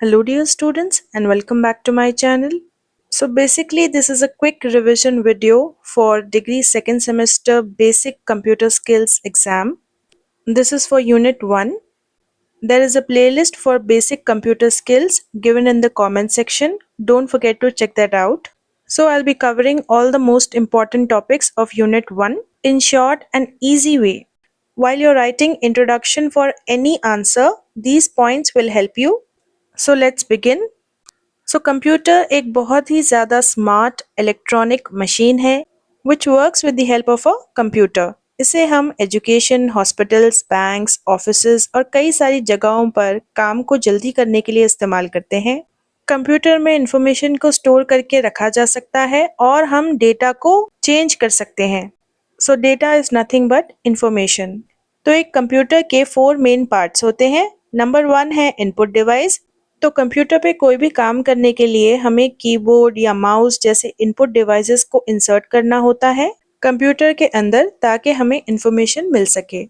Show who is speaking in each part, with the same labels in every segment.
Speaker 1: Hello dear students and welcome back to my channel. So basically this is a quick revision video for degree second semester basic computer skills exam. This is for unit 1. There is a playlist for basic computer skills given in the comment section. Don't forget to check that out. So I'll be covering all the most important topics of unit 1 in short and easy way. While you're writing introduction for any answer, these points will help you. So let's begin. So computer एक बहुत ही ज़्यादा smart electronic machine है which works with the help of a computer. इसे हम education, hospitals, banks, offices और कई सारी जगहों पर काम को जल्दी करने के लिए इस्तेमाल करते हैं. कंप्यूटर में इंफॉर्मेशन को स्टोर करके रखा जा सकता है और हम डेटा को चेंज कर सकते हैं. सो data is nothing but information. तो एक कंप्यूटर के 4 मेन पार्ट्स होते हैं. नंबर 1 है इनपुट डिवाइस. तो कंप्यूटर पे कोई भी काम करने के लिए हमें कीबोर्ड या माउस जैसे इनपुट डिवाइसेस को इंसर्ट करना होता है कंप्यूटर के अंदर ताकि हमें इंफॉर्मेशन मिल सके.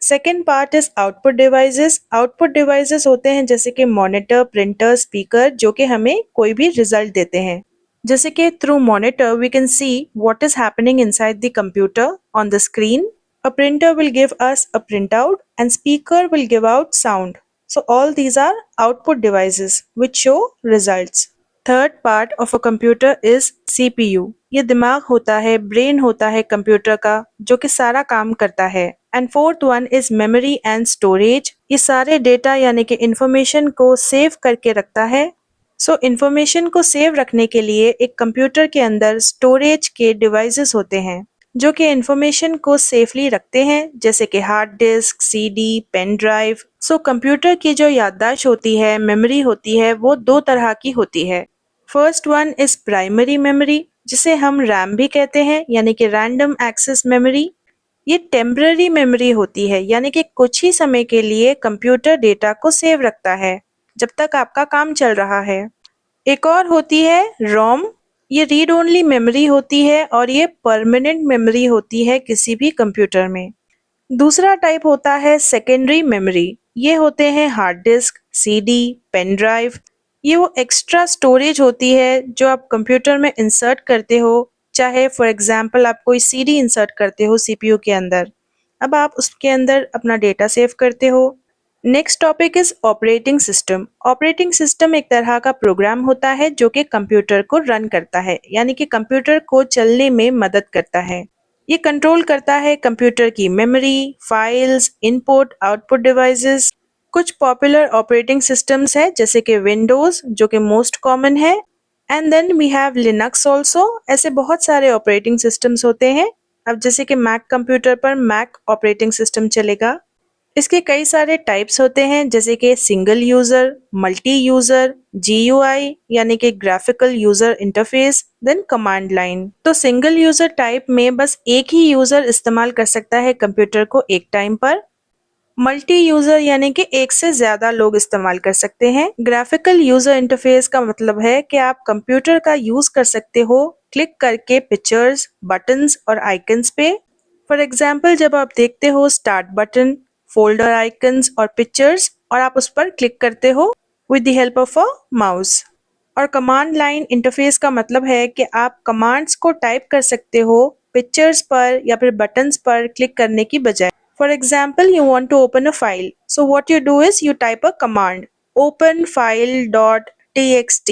Speaker 1: Second part is output devices. Output devices होते हैं जैसे कि मॉनिटर, प्रिंटर, स्पीकर जो कि हमें कोई भी रिजल्ट देते हैं. जैसे कि through monitor we can see what is happening inside the computer on the screen. A printer will give us a printout and speaker will give out sound. So all these are output devices which show results. Third part of a computer is CPU. ये दिमाग होता है, brain होता है computer का जो कि सारा काम करता है. And fourth one is memory and storage. ये सारे डेटा यानी कि इंफॉर्मेशन को सेव करके रखता है. सो इंफॉर्मेशन को सेव रखने के लिए एक कंप्यूटर के अंदर स्टोरेज के डिवाइसेस होते हैं जो कि इंफॉर्मेशन को सेफली रखते हैं जैसे कि hard disk, CD, pen drive. So computer की जो याददाश्त होती है, मेमोरी होती है, वो 2 तरह की होती है. First one is primary memory जिसे हम रैम भी कहते हैं यानी कि रैंडम एक्सेस मेमोरी. ये टेम्पररी मेमोरी होती है यानी कि कुछ ही समय के लिए कंप्यूटर डेटा को सेव रखता है जब तक आपका काम चल रहा है. एक और होती है रोम. ये रीड ओनली मेमोरी होती है और ये परमानेंट मेमोरी होती है किसी भी कंप्यूटर में. दूसरा टाइप होता है सेकेंडरी मेमोरी. ये होते हैं hard disk, CD, pen drive. ये वो एक्स्ट्रा स्टोरेज होती है जो आप कंप्यूटर में इंसर्ट करते हो. चाहे फॉर एग्जांपल आप कोई सीडी इंसर्ट करते हो सीपीयू के अंदर, अब आप उसके अंदर अपना डेटा सेव करते हो. Next topic is operating system. Operating system एक तरह का प्रोग्राम होता है जो कि कंप्यूटर को रन करता है यानी कि कंप्यूटर को चलने में मदद करता है. ये कंट्रोल करता है कंप्यूटर की memory, files, input, output devices. कुछ पॉपुलर ऑपरेटिंग सिस्टम्स है जैसे कि विंडोज जो कि मोस्ट कॉमन है. And then we have Linux also. ऐसे बहुत सारे ऑपरेटिंग सिस्टम्स होते हैं. अब जैसे कि मैक कंप्यूटर पर मैक ऑपरेटिंग सिस्टम चलेगा. इसके कई सारे टाइप्स होते हैं जैसे कि single user, multi user, GUI यानी कि graphical user interface, then command line. तो सिंगल यूजर टाइप में बस एक ही यूजर इस्तेमाल कर सकता है कंप्यूटर को एक टाइम पर. मल्टी यूजर यानी कि एक से ज्यादा लोग इस्तेमाल कर सकते हैं. ग्राफिकल यूजर इंटरफेस का मतलब है कि आप कंप्यूटर का यूज कर सकते हो क्लिक करके पिक्चर्स, बटन्स और आइकन्स पे. फॉर एग्जाम्पल जब आप देखते हो स्टार्ट बटन, फोल्डर आइकन्स और पिक्चर्स और आप उस पर क्लिक करते हो with the help of a mouse. और कमांड लाइन इंटरफेस का मतलब है कि आप कमांड्स को टाइप कर सकते हो पिक्चर्स पर या फिर बटन्स पर क्लिक करने की बजाय. For example, you want to open a file. So what you do is you type a command, open file.txt.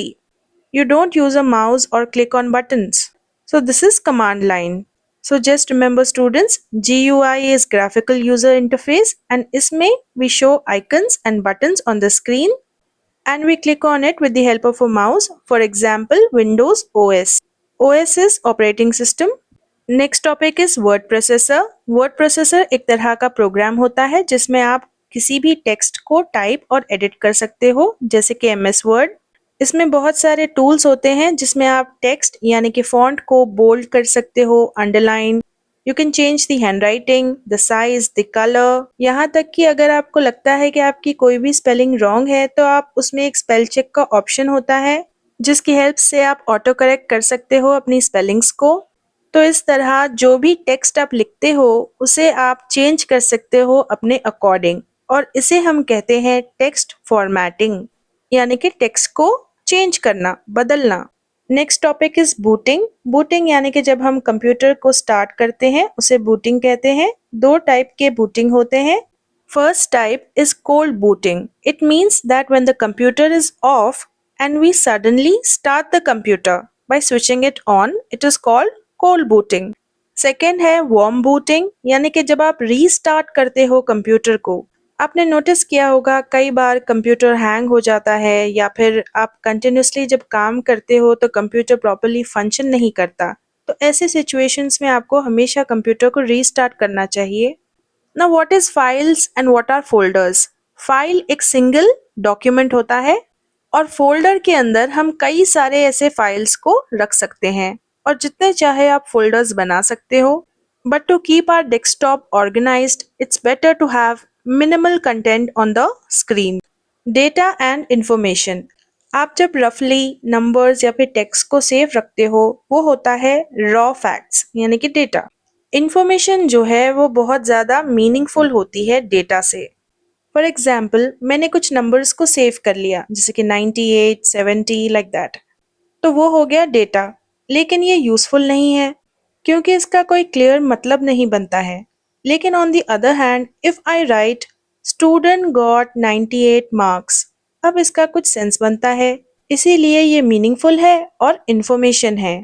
Speaker 1: You don't use a mouse or click on buttons. So this is command line. So just remember students, GUI is graphical user interface and इसमें we show icons and buttons on the screen and we click on it with the help of a mouse. For example, Windows OS. OS is operating system. Next topic is word processor. Word processor एक तरह का programme होता है जिसमें आप किसी भी text को टाइप और एडिट कर सकते हो जैसे कि एमएस वर्ड. इसमें बहुत सारे टूल्स होते हैं जिसमें आप टेक्स्ट यानी कि फॉन्ट को बोल्ड कर सकते हो, underline. You can change the handwriting, the size, the colour. यहाँ तक कि अगर आपको लगता है कि आपकी कोई भी स्पेलिंग रॉन्ग है तो आप उसमें एक स्पेल चेक का ऑप्शन होता है जिसकी हेल्प से आप ऑटो करेक्ट कर सकते हो अपनी स्पेलिंग्स को. तो इस तरह जो भी टेक्स्ट आप लिखते हो उसे आप चेंज कर सकते हो अपने अकॉर्डिंग और इसे हम कहते हैं टेक्स्ट फॉर्मेटिंग. यानी कि टेक्स्ट को चेंज करना, बदलना। Next topic is booting. Booting यानी कि जब हम कंप्यूटर को स्टार्ट करते हैं उसे बूटिंग कहते हैं। दो टाइप के बूटिंग होते हैं। First type is cold booting. It means that when the computer is of and we suddenly start the computer by switching it on, it is called cold booting. Second है warm booting, यानी कि जब आप restart करते हो computer को। आपने notice किया होगा कई बार कंप्यूटर हैंग हो जाता है या फिर आप कंटिन्यूसली जब काम करते हो तो कंप्यूटर प्रॉपर्ली फंक्शन नहीं करता। तो ऐसे सिचुएशंस में आपको हमेशा कंप्यूटर को रीस्टार्ट करना चाहिए। Now what is files and what are folders? File एक सिंगल डॉक्यूमेंट होता है और फोल्डर के अंदर हम कई सारे ऐसे फाइल्स को रख सकते हैं और जितने चाहे आप फोल्डर्स बना सकते हो। But to keep our desktop organised it's better to have minimal content on the screen. Data and information. आप जब रफली नंबर्स या फिर टेक्स्ट को सेव रखते हो वो होता है रॉ फैक्ट्स यानी कि डेटा। इंफॉर्मेशन जो है वो बहुत ज़्यादा मीनिंगफुल होती है डेटा से। फॉर एग्जाम्पल मैंने कुछ नंबर्स को सेव कर लिया जैसे कि 98, 70 लाइक दैट, तो वो हो गया डेटा। लेकिन ये यूज़फुल नहीं है क्योंकि इसका कोई क्लियर मतलब नहीं बनता है। लेकिन on the other hand if I right student got 98 marks, अब इसका कुछ सेंस बनता है, इसीलिए ये मीनिंगफुल है और इन्फॉर्मेशन है।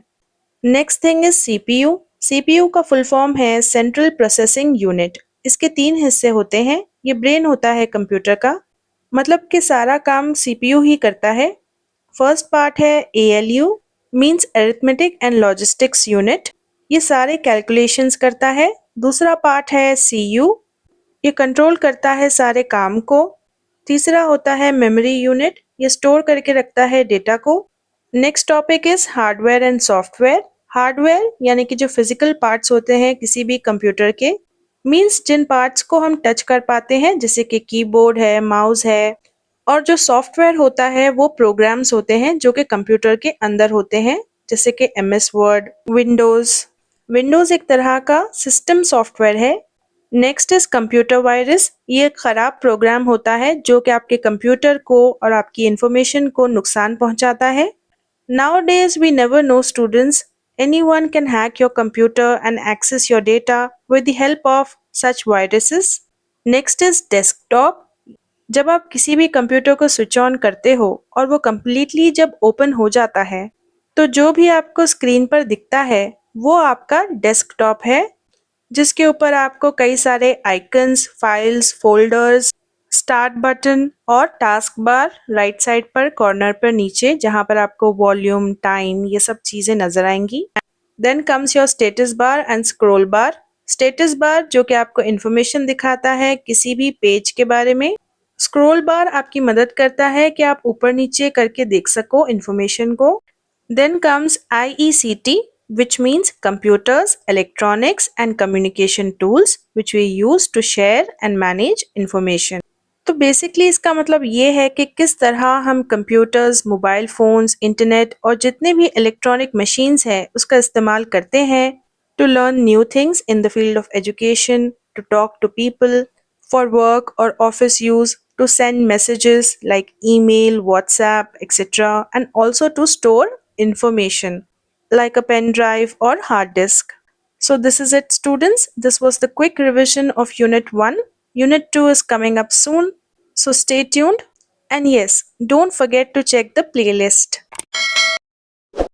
Speaker 1: Next thing is CPU. CPU का फुल फॉर्म है सेंट्रल प्रोसेसिंग यूनिट। इसके तीन हिस्से होते हैं। ये ब्रेन होता है कंप्यूटर का, मतलब कि सारा काम सीपीयू ही करता है। फर्स्ट पार्ट है ALU, means arithmetic and logistics unit. ये सारे कैलकुलेशंस करता है। दूसरा पार्ट है सीयू, ये कंट्रोल करता है सारे काम को। तीसरा होता है मेमोरी यूनिट, ये स्टोर करके रखता है डेटा को। Next topic is hardware and software. Hardware यानी कि जो फिजिकल पार्ट्स होते हैं किसी भी कंप्यूटर के, मींस जिन पार्ट्स को हम टच कर पाते हैं जैसे कि कीबोर्ड है, माउस है। और जो सॉफ्टवेयर होता है वो प्रोग्राम्स होते हैं जो कि कंप्यूटर के अंदर होते हैं जैसे कि एमएस वर्ड, विंडोज। विंडोज एक तरह का सिस्टम सॉफ्टवेयर है। Next is computer virus. ये एक खराब प्रोग्राम होता है जो कि आपके कंप्यूटर को और आपकी इंफॉर्मेशन को नुकसान पहुंचाता है। Nowadays, we never know, students. Anyone can hack your computer and access your data with the help of such viruses. Next is desktop. जब आप किसी भी कंप्यूटर को स्विच ऑन करते हो और वो कम्प्लीटली जब ओपन हो जाता है तो जो भी आपको स्क्रीन पर दिखता है वो आपका डेस्कटॉप है, जिसके ऊपर आपको कई सारे icons, files, folders, start button और टास्क बार राइट साइड पर कॉर्नर पर नीचे जहां पर आपको वॉल्यूम, टाइम, ये सब चीजें नजर आएंगी। Then comes your status bar and scroll bar. Status bar जो कि आपको इन्फॉर्मेशन दिखाता है किसी भी पेज के बारे में। स्क्रॉल बार आपकी मदद करता है कि आप ऊपर नीचे करके देख सको इन्फॉर्मेशन को। Then comes IECT, which means computers, electronics and communication tools which we use to share and manage information. तो बेसिकली इसका मतलब ये है कि किस तरह हम कंप्यूटर्स, मोबाइल फ़ोन्स, इंटरनेट और जितने भी इलेक्ट्रॉनिक मशीन्स हैं उसका इस्तेमाल करते हैं to learn new things in the field of education, to talk to people, for work और office use, to send messages like email, WhatsApp, etc., and also to store information like a pen drive or hard disk. So this is it, students. This was the quick revision of Unit 1. Unit 2 is coming up soon. So stay tuned. And yes, don't forget to check the playlist.